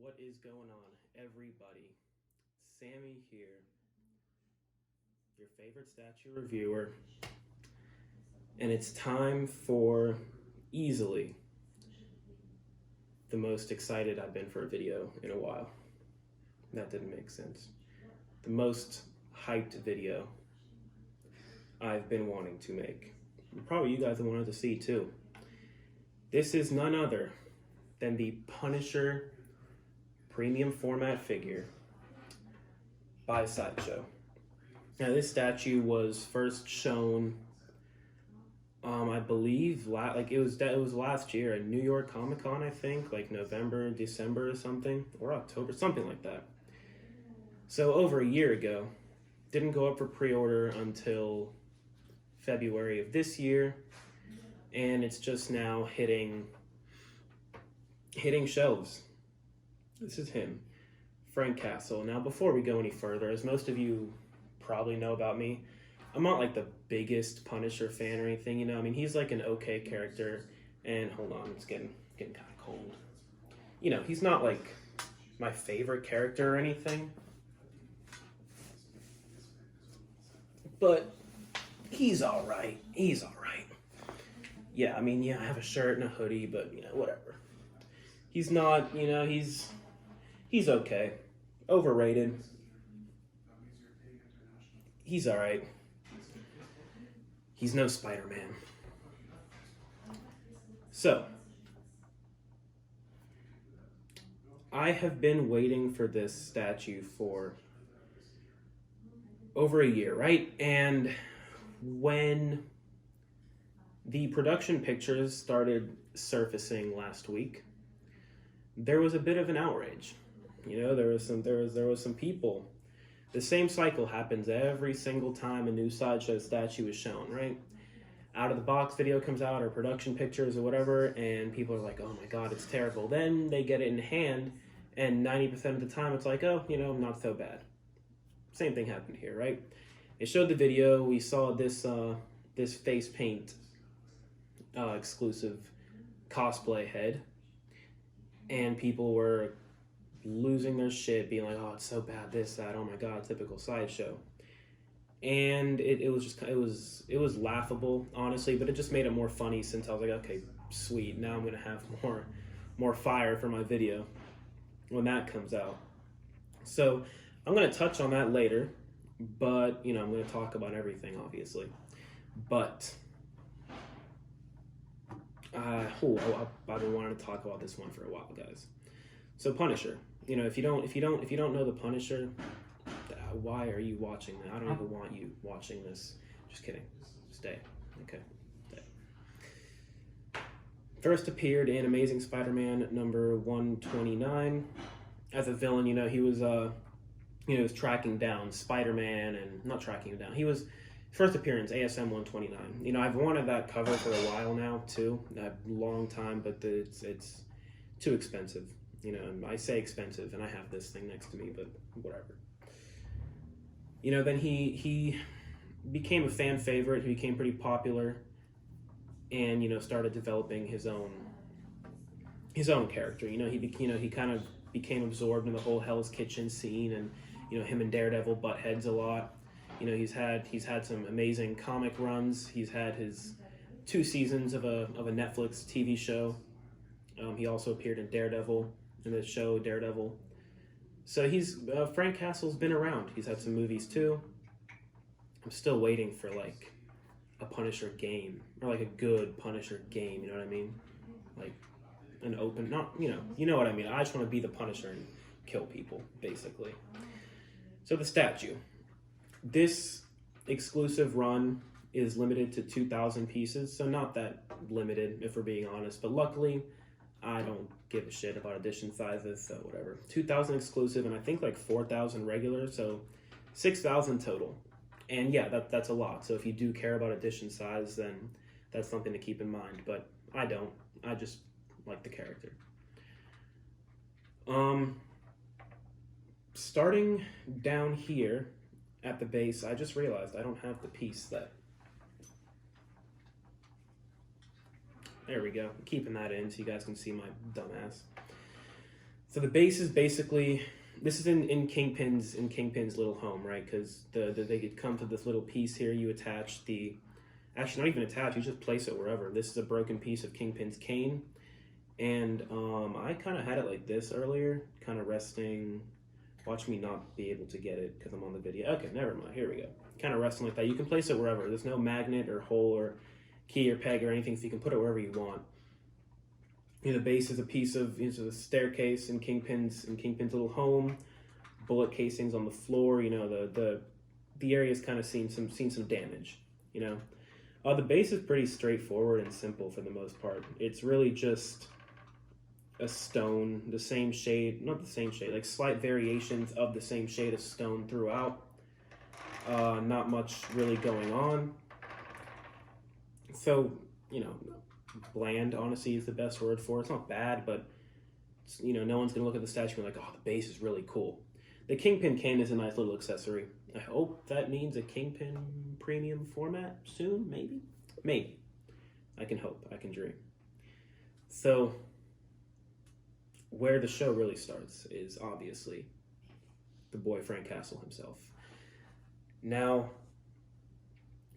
What is going on, everybody? Sammy here, your favorite statue reviewer, and it's time for easily the most excited I've been for a video in a while. That didn't make sense. The most hyped video I've been wanting to make. Probably you guys have wanted to see too. This is none other than the Punisher premium format figure by Sideshow. Now this statue was first shown, I believe, it was last year at New York Comic Con, I think, like November, December or something, or October, something like that. So over a year ago. Didn't go up for pre-order until February of this year, and it's just now hitting shelves. This is him, Frank Castle. Now, before we go any further, as most of you probably know about me, I'm not like the biggest Punisher fan or anything, you know. I mean, he's like an okay character, and hold on, it's getting kind of cold. You know, he's not like my favorite character or anything, but he's all right. He's all right. Yeah, I mean, I have a shirt and a hoodie, but you know, whatever. He's not, you know, he's okay. Overrated. He's all right. He's no Spider-Man. So, I have been waiting for this statue for over a year, right? And when the production pictures started surfacing last week, there was a bit of an outrage. You know, there was some people. The same cycle happens every single time a new Sideshow statue is shown, right? Out of the box video comes out, or production pictures or whatever, and people are like, oh my god, it's terrible. Then they get it in hand, and 90% of the time it's like, oh, you know, not so bad. Same thing happened here, right? It showed the video. We saw this face paint exclusive cosplay head, and people were losing their shit, being like, "Oh, it's so bad, this, that. Oh my god, typical Sideshow." And it was laughable, honestly, but it just made it more funny since I was like, okay, sweet. Now I'm gonna have more fire for my video when that comes out. So I'm going to touch on that later, but, you know, I'm going to talk about everything, obviously. But, I've been wanting to talk about this one for a while, guys. So Punisher, you know, if you don't know the Punisher, why are you watching that? I don't even want you watching this. Just kidding. Stay. Okay. Stay. First appeared in Amazing Spider-Man number 129 as a villain. You know, he was was tracking down Spider-Man, and not tracking him down. He was first appearance ASM 129. You know, I've wanted that cover for a while now too, a long time, but it's too expensive. You know, I say expensive, and I have this thing next to me, but whatever. You know, then he became a fan favorite. He became pretty popular, and you know, started developing his own character. You know, he kind of became absorbed in the whole Hell's Kitchen scene, and you know, him and Daredevil butt heads a lot. You know, he's had some amazing comic runs. He's had his 2 seasons of a Netflix TV show. He also appeared in Daredevil, in the show Daredevil. So Frank Castle's been around. He's had some movies too. I'm still waiting for like a Punisher game, or like a good Punisher game. You know what I mean? Like an open, not, you know what I mean. I just want to be the Punisher and kill people, basically. So the statue. This exclusive run is limited to 2,000 pieces, so not that limited, if we're being honest. But luckily, I don't give a shit about edition sizes, so whatever. 2,000 exclusive, and I think like 4,000 regular, so 6,000 total. And yeah, that's a lot. So if you do care about edition size, then that's something to keep in mind. But I don't. I just like the character. Starting down here at the base, I just realized I don't have the piece that There we go. I'm keeping that in so you guys can see my dumbass. So the base is basically, this is in Kingpin's little home, right? Because they could come to this little piece here. You attach the, actually not even attach, you just place it wherever. This is a broken piece of Kingpin's cane. And I kind of had it like this earlier, kind of resting. Watch me not be able to get it because I'm on the video. Okay, never mind. Here we go. Kind of resting like that. You can place it wherever. There's no magnet or hole or key or peg or anything, so you can put it wherever you want. You know, the base is a piece of the staircase in Kingpin's little home. Bullet casings on the floor. You know, the area's kind of seen some damage. You know, the base is pretty straightforward and simple for the most part. It's really just a stone, the same shade, not the same shade, like slight variations of the same shade of stone throughout. Not much really going on. So, you know, bland, honestly, is the best word for it. It's not bad, but, you know, no one's going to look at the statue and be like, oh, the base is really cool. The Kingpin cane is a nice little accessory. I hope that means a Kingpin premium format soon, maybe? Maybe. I can hope. I can dream. So, where the show really starts is obviously the boy Frank Castle himself. Now,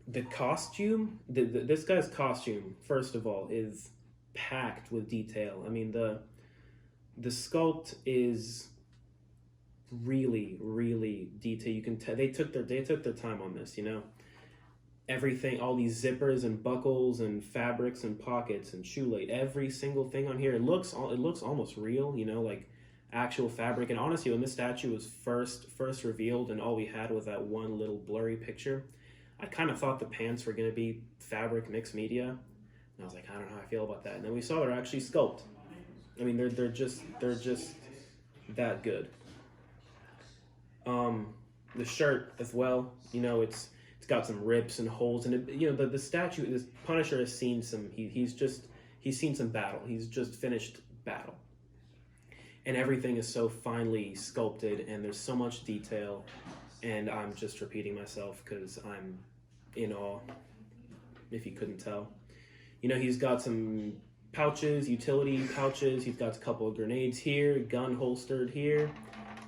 the costume, this guy's costume, first of all, is packed with detail. I mean, the sculpt is really, really detailed. You can tell they took their time on this. You know, everything, all these zippers and buckles and fabrics and pockets and shoelace, every single thing on here. It looks almost real. You know, like actual fabric. And honestly, when this statue was first revealed and all we had was that one little blurry picture, I kind of thought the pants were going to be fabric mixed media. And I was like, I don't know how I feel about that. And then we saw they're actually sculpt. I mean, they're just that good. The shirt as well, you know, it's got some rips and holes, and you know, the statue, this Punisher has seen some, he's seen some battle. He's just finished battle. And everything is so finely sculpted, and there's so much detail, and I'm just repeating myself because I'm in awe, if you couldn't tell. You know, he's got some pouches, utility pouches. He's got a couple of grenades here, gun holstered here.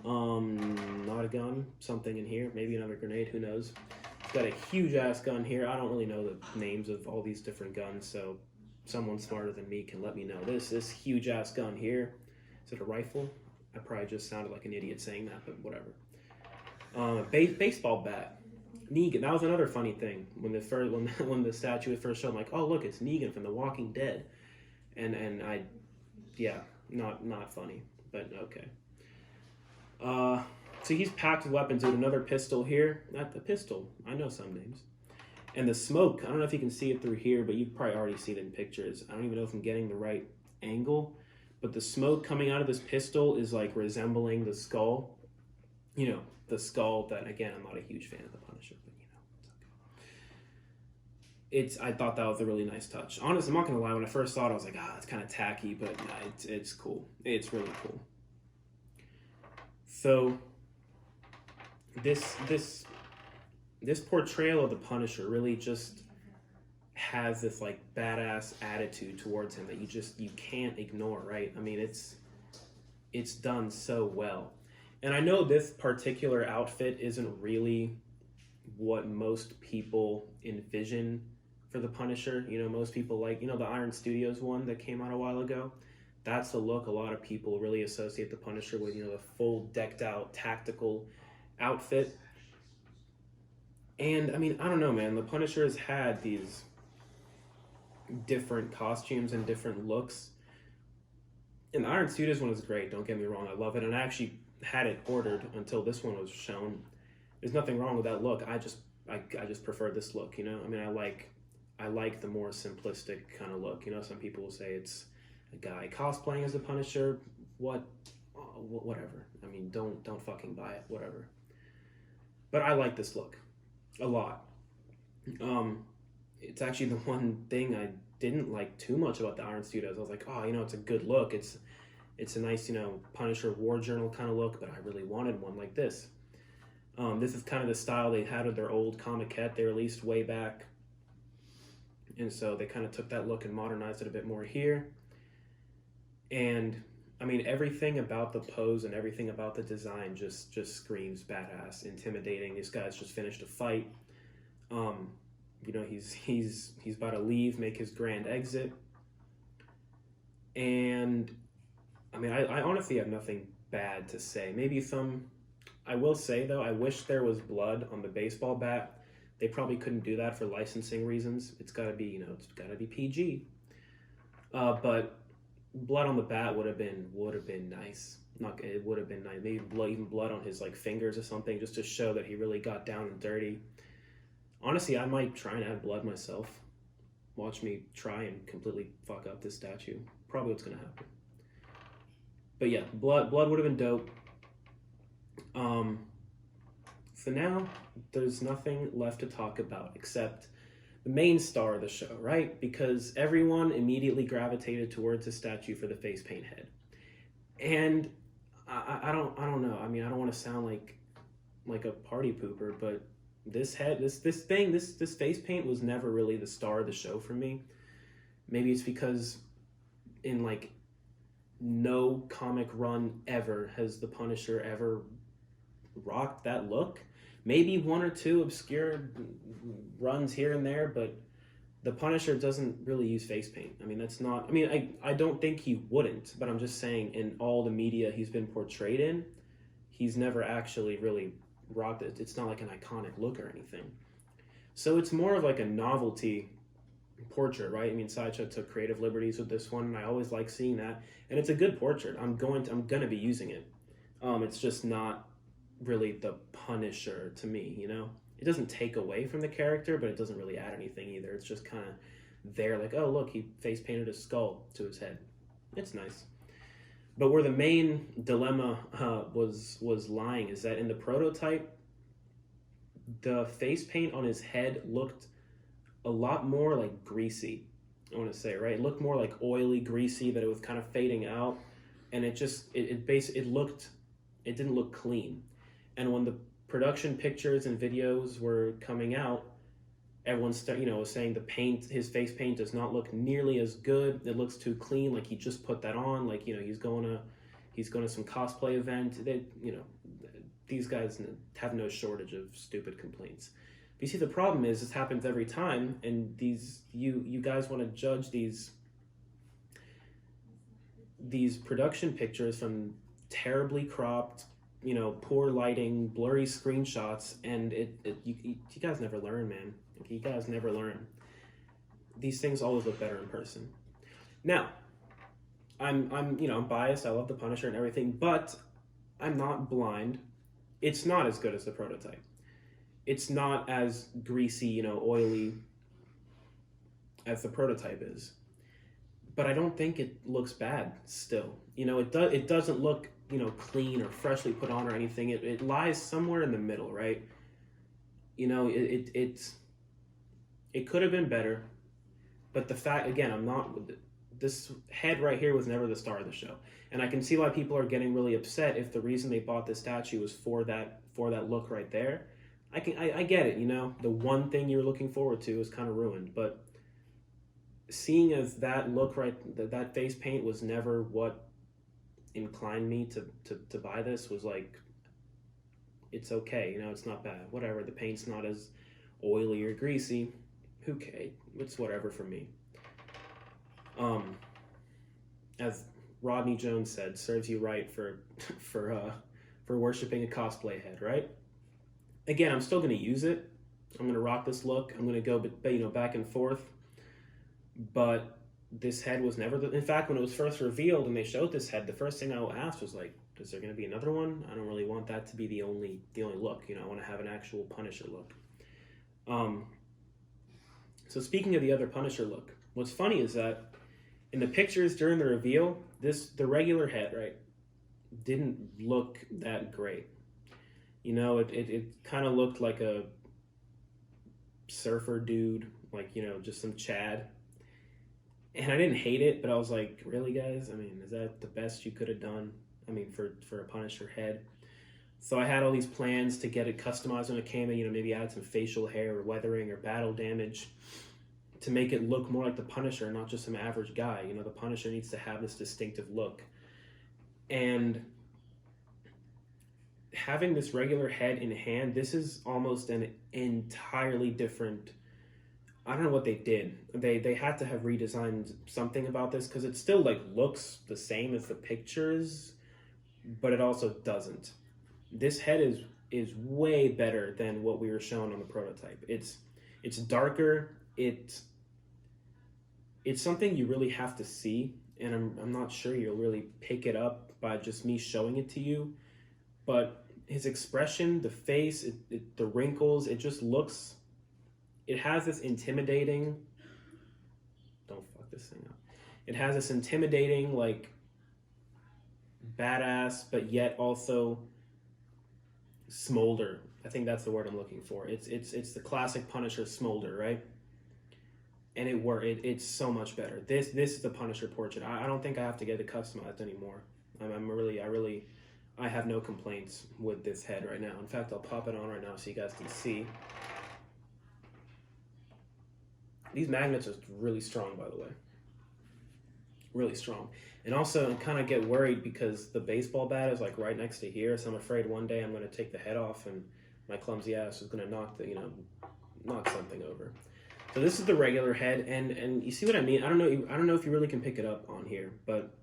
Not a gun, something in here, maybe another grenade, who knows. He's got a huge ass gun here. I don't really know the names of all these different guns, so someone smarter than me can let me know. This huge ass gun here. Is it a rifle? I probably just sounded like an idiot saying that, but whatever. Baseball bat. Negan. That was another funny thing when the statue was first shown. I'm like, oh look, it's Negan from The Walking Dead, and I, yeah, not funny, but okay. So he's packed with weapons. There's another pistol here. Not the pistol. I know some names. And the smoke. I don't know if you can see it through here, but you've probably already seen it in pictures. I don't even know if I'm getting the right angle, but the smoke coming out of this pistol is like resembling the skull. You know, the skull that, again, I'm not a huge fan of the Punisher, but you know, it's okay. I thought that was a really nice touch. Honestly, I'm not gonna lie, when I first saw it, I was like, it's kind of tacky, but nah, it's cool. It's really cool. So this portrayal of the Punisher really just has this like badass attitude towards him that you can't ignore, right? I mean, it's done so well. And I know this particular outfit isn't really what most people envision for the Punisher. You know, most people like, you know, the Iron Studios one that came out a while ago. That's the look a lot of people really associate the Punisher with, you know, the full decked out tactical outfit. And I mean, I don't know, man, the Punisher has had these different costumes and different looks. And the Iron Studios one is great, don't get me wrong, I love it. And I actually had it ordered until this one was shown. There's nothing wrong with that look. I just prefer this look, you know? I mean, I like the more simplistic kind of look. You know, some people will say it's a guy cosplaying as a Punisher. Whatever. I mean, don't fucking buy it. Whatever. But I like this look a lot. It's actually the one thing I didn't like too much about the Iron Studios. I was like, oh, you know, it's a good look. It's a nice, you know, Punisher War Journal kind of look, but I really wanted one like this. This is kind of the style they had with their old comiquette they released way back. And so they kind of took that look and modernized it a bit more here. And I mean, everything about the pose and everything about the design just screams badass, intimidating. This guy's just finished a fight. You know, he's about to leave, make his grand exit. And I mean, I honestly have nothing bad to say. Maybe some. I will say though, I wish there was blood on the baseball bat. They probably couldn't do that for licensing reasons. It's got to be, you know, it's got to be PG. But blood on the bat would have been nice. Not it would have been nice. Maybe even blood on his like fingers or something, just to show that he really got down and dirty. Honestly, I might try and add blood myself. Watch me try and completely fuck up this statue. Probably what's gonna happen. But yeah, blood would have been dope. For now, there's nothing left to talk about except the main star of the show, right? Because everyone immediately gravitated towards the statue for the face paint head. And I don't know. I mean, I don't want to sound like a party pooper, but this head, this face paint was never really the star of the show for me. Maybe it's because in like no comic run ever has the Punisher ever rocked that look. Maybe one or two obscure runs here and there, but the Punisher doesn't really use face paint. I mean, that's not, I mean, I don't think he wouldn't, but I'm just saying in all the media he's been portrayed in, he's never actually really rocked it. It's not like an iconic look or anything. So it's more of like a novelty portrait, right? I mean, Sideshow took creative liberties with this one, and I always like seeing that. And it's a good portrait. I'm gonna be using it. It's just not really the Punisher to me, you know? It doesn't take away from the character, but it doesn't really add anything either. It's just kind of there, like, oh, look, he face painted a skull to his head. It's nice. But where the main dilemma was lying is that in the prototype, the face paint on his head looked a lot more like greasy, I want to say, right? It looked more like oily, greasy, that it was kind of fading out. And it didn't look clean. And when the production pictures and videos were coming out, everyone was saying his face paint does not look nearly as good. It looks too clean, like he just put that on, like, you know, he's going to some cosplay event. These guys have no shortage of stupid complaints. But you see, the problem is this happens every time, and you guys want to judge these production pictures from terribly cropped, you know, poor lighting, blurry screenshots, and you guys never learn, man. You guys never learn. These things always look better in person. Now, I'm biased. I love the Punisher and everything, but I'm not blind. It's not as good as the prototype. It's not as greasy, you know, oily as the prototype is. But I don't think it looks bad still. You know, it doesn't look, you know, clean or freshly put on or anything. It lies somewhere in the middle, right? You know, it could have been better, but the fact, again, this head right here was never the star of the show. And I can see why people are getting really upset if the reason they bought this statue was for that look right there. I get it, you know, the one thing you're looking forward to is kind of ruined, but seeing as that look that face paint was never what inclined me to buy this, was like, it's okay, you know, it's not bad, whatever, the paint's not as oily or greasy, okay, it's whatever for me. As Rodney Jones said, serves you right for worshiping a cosplay head, right? Again, I'm still going to use it. I'm going to rock this look. I'm going to go, you know, back and forth. But this head was never in fact, when it was first revealed and they showed this head, the first thing I asked was like, is there going to be another one? I don't really want that to be the only look. You know, I want to have an actual Punisher look. So speaking of the other Punisher look, what's funny is that in the pictures during the reveal, the regular head, right, didn't look that great. You know, it kind of looked like a surfer dude, like, you know, just some Chad. And I didn't hate it, but I was like, really, guys? I mean, is that the best you could have done? I mean, for a Punisher head. So I had all these plans to get it customized on a camo, you know, maybe add some facial hair or weathering or battle damage to make it look more like the Punisher, not just some average guy. You know, the Punisher needs to have this distinctive look. And having this regular head in hand, this is almost an entirely different. I don't know what they did. They had to have redesigned something about this because it still like looks the same as the pictures, but it also doesn't. This head is way better than what we were shown on the prototype. It's darker. It's something you really have to see, and I'm not sure you'll really pick it up by just me showing it to you. But his expression, the face, the wrinkles, it just looks. It has this intimidating. Don't fuck this thing up. It has this intimidating, like, badass, but yet also smolder. I think that's the word I'm looking for. It's the classic Punisher smolder, right? And it's so much better. This is the Punisher portrait. I don't think I have to get it customized anymore. I have no complaints with this head right now. In fact, I'll pop it on right now so you guys can see. These magnets are really strong, by the way. Really strong. And also, I kind of get worried because the baseball bat is like right next to here, so I'm afraid one day I'm going to take the head off and my clumsy ass is going to knock something over. So this is the regular head, and you see what I mean? I don't know if you really can pick it up on here, but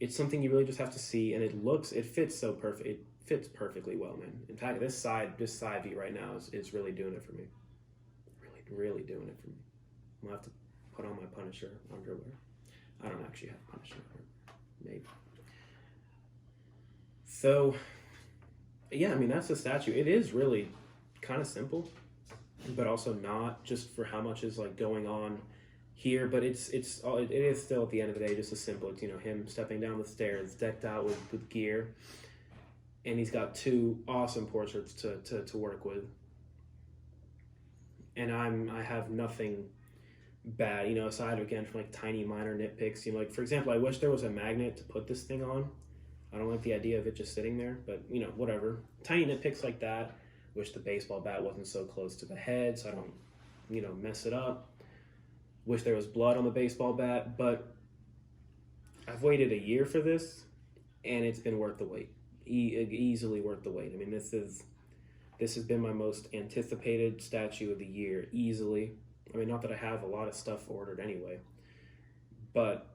it's something you really just have to see, and it fits so perfect. It fits perfectly well, man. In fact, this side view right now is really doing it for me. Really doing it for me. I'm gonna have to put on my Punisher underwear. I don't actually have Punisher underwear. Maybe. So, yeah, I mean, that's the statue. It is really kind of simple, but also not, just for how much is like going on here. But it is still at the end of the day just as simple. It's, him stepping down the stairs, decked out with gear, and he's got two awesome portraits to work with. And I have nothing bad, aside again from like tiny minor nitpicks. Like, for example, I wish there was a magnet to put this thing on. I don't like the idea of it just sitting there, but whatever. Tiny nitpicks like that. Wish the baseball bat wasn't so close to the head so I don't, mess it up. Wish there was blood on the baseball bat, but I've waited a year for this, and it's been worth the wait. Easily worth the wait. I mean, this has been my most anticipated statue of the year, easily. I mean, not that I have a lot of stuff ordered anyway, but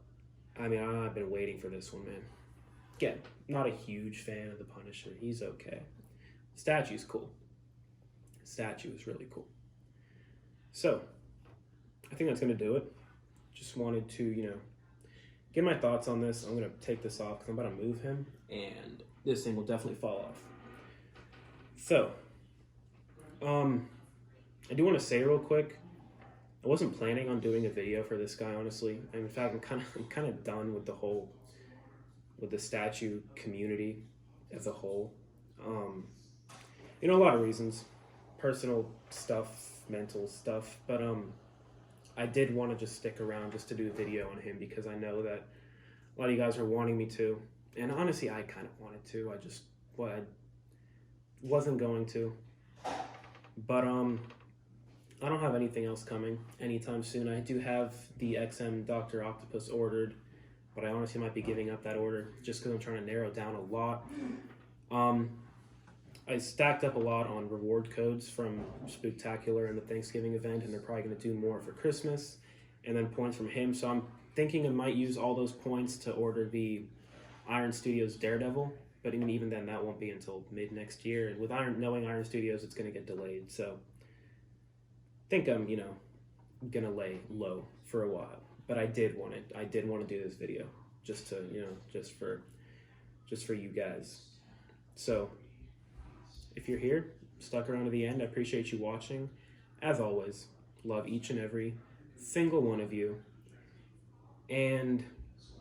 I mean, I've been waiting for this one, man. Again, not a huge fan of the Punisher. He's okay. Statue's cool. Statue is really cool. So, I think that's going to do it. Just wanted to, get my thoughts on this. I'm going to take this off because I'm about to move him, and this thing will definitely fall off. So, I do want to say real quick, I wasn't planning on doing a video for this guy, honestly. And in fact, I'm kind of done with with the statue community as a whole. A lot of reasons, personal stuff, mental stuff, but I did want to just stick around just to do a video on him because I know that a lot of you guys are wanting me to, and honestly, I kind of wanted to. I wasn't going to, but I don't have anything else coming anytime soon. I do have the XM Dr. Octopus ordered, but I honestly might be giving up that order just because I'm trying to narrow down a lot. I stacked up a lot on reward codes from Spooktacular and the Thanksgiving event, and they're probably going to do more for Christmas, and then points from him. So I'm thinking I might use all those points to order the Iron Studios Daredevil, but even then, that won't be until mid next year. And with knowing Iron Studios, it's going to get delayed. So I think I'm, going to lay low for a while. But I did want to do this video just to, just for you guys. So if you're here, stuck around to the end, I appreciate you watching. As always, love each and every single one of you. And